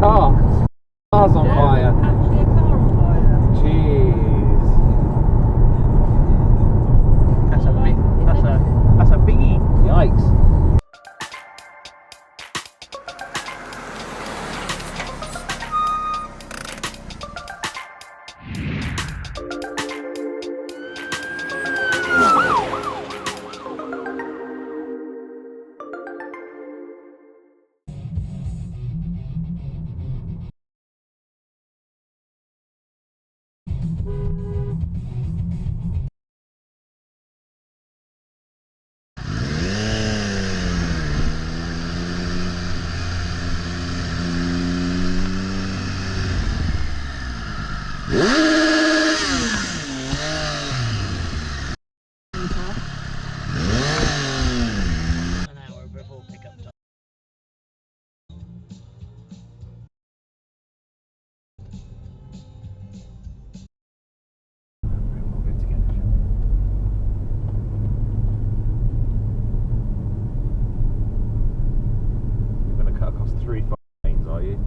car. Car's on fire. Actually, a car on fire. Jeez. That's a big. That's a biggie. Yikes. An hour before pickup time. We'll get together. You're going to cut across 3 lanes, are you?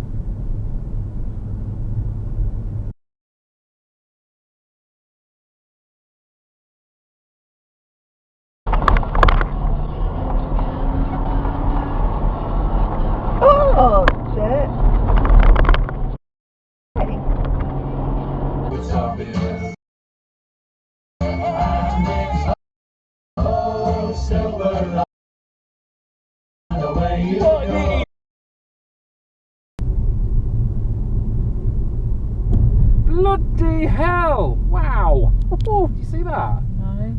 Oh, shit. Bloody hell! Wow! Oh, do you see that? No.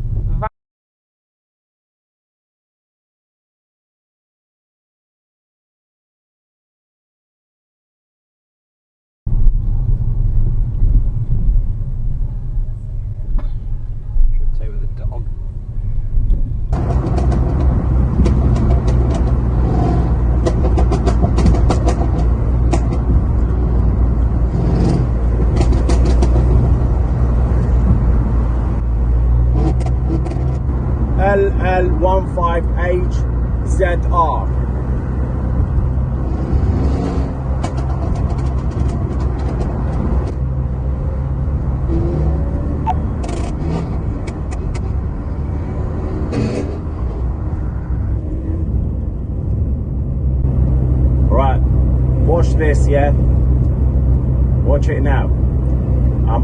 Should take with a dog. LL15HZR. Right, watch this, yeah? Watch it now.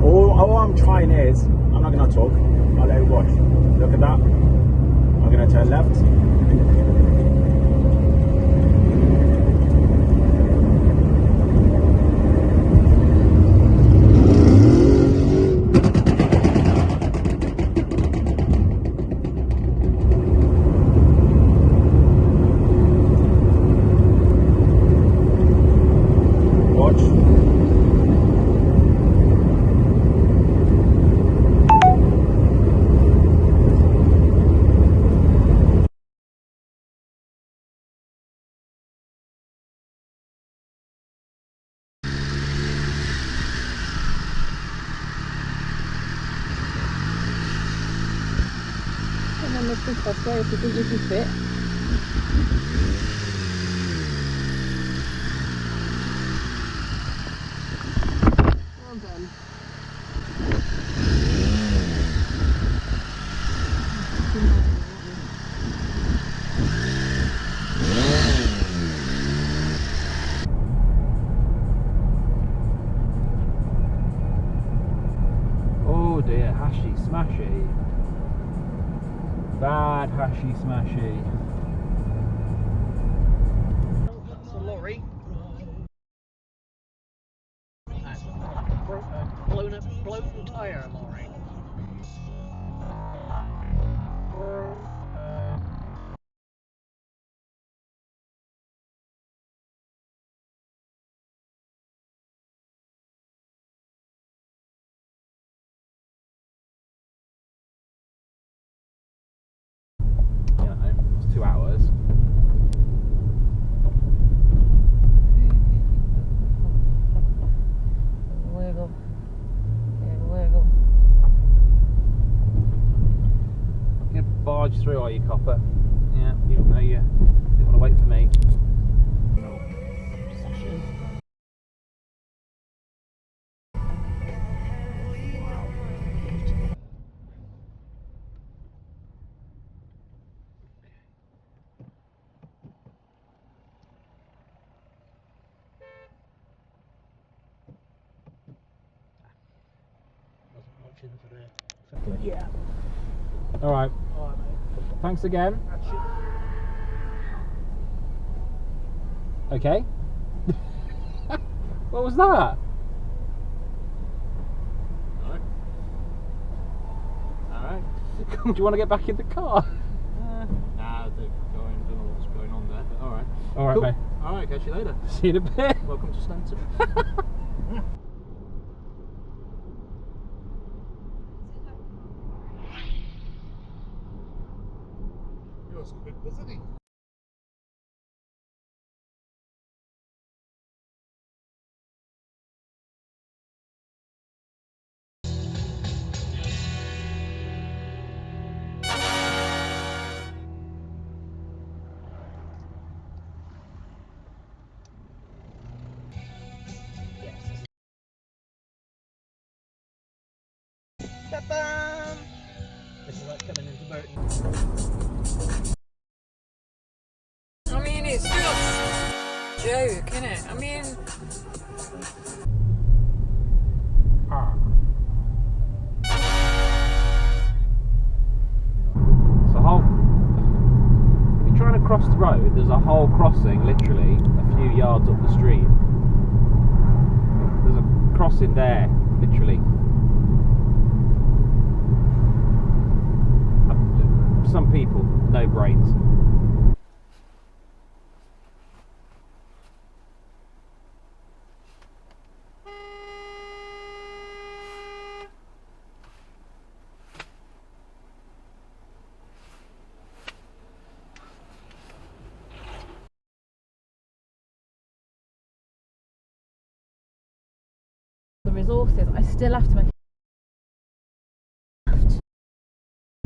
All I'm trying is, I'm not gonna talk, I'll let you watch. Look at that. I'm gonna turn left. Watch. And then this is frustrated because this is fit. Well done. Oh dear, hashy smashy. Bad hashy smashy. That's a lorry. That's a blown tyre lorry. Yeah, it's 2 hours. Wiggle. Yeah, wiggle. watching for the. Yeah. All right. Alright, mate. Thanks again. Okay. What was that? Alright. Do you want to get back in the car? Nah, don't know what's going on there, but alright. All right, Cool. mate. Alright, catch you later. See you in a bit. Welcome to Stanton. You're a bit busy. Ta-bam! This is like coming into Burton. I mean, it's just a joke, isn't it? I mean, It's a whole. If you're trying to cross the road, there's a whole crossing literally a few yards up the street. There's a crossing there, literally. Some people, no brains. the resources, I still have to make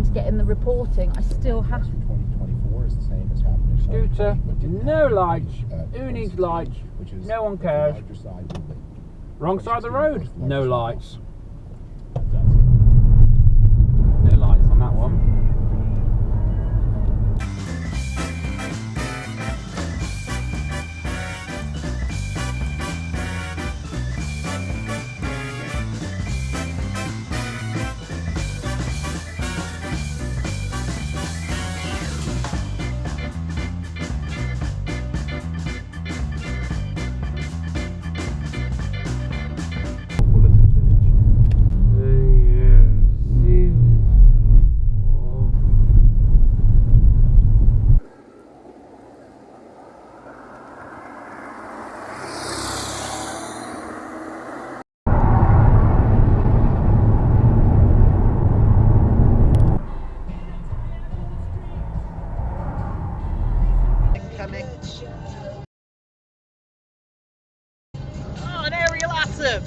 to get in the reporting. I still have. 2024 is the same as happened in Scooter, 2020, but didn't no happen in lights. 20, Who needs 2016, lights? which is No one the cares. larger side of the- Wrong side of the 2016 road. was the No largest lights. No lights on that one. Incoming. Oh, an aerial atom!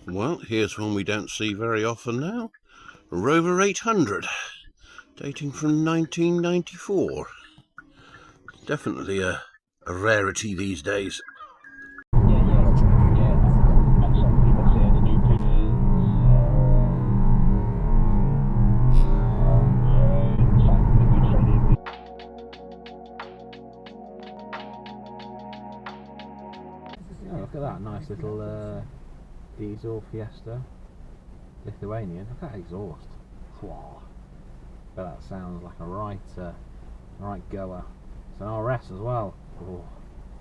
Well, here's one we don't see very often now. Rover 800, dating from 1994. Definitely a rarity these days. Oh, look at that nice little diesel Fiesta, Lithuanian. Look at that exhaust. Wow. Bet that sounds like a right goer. It's an RS as well. Oh,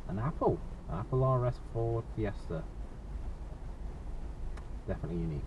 an Apple RS Ford Fiesta. Definitely unique.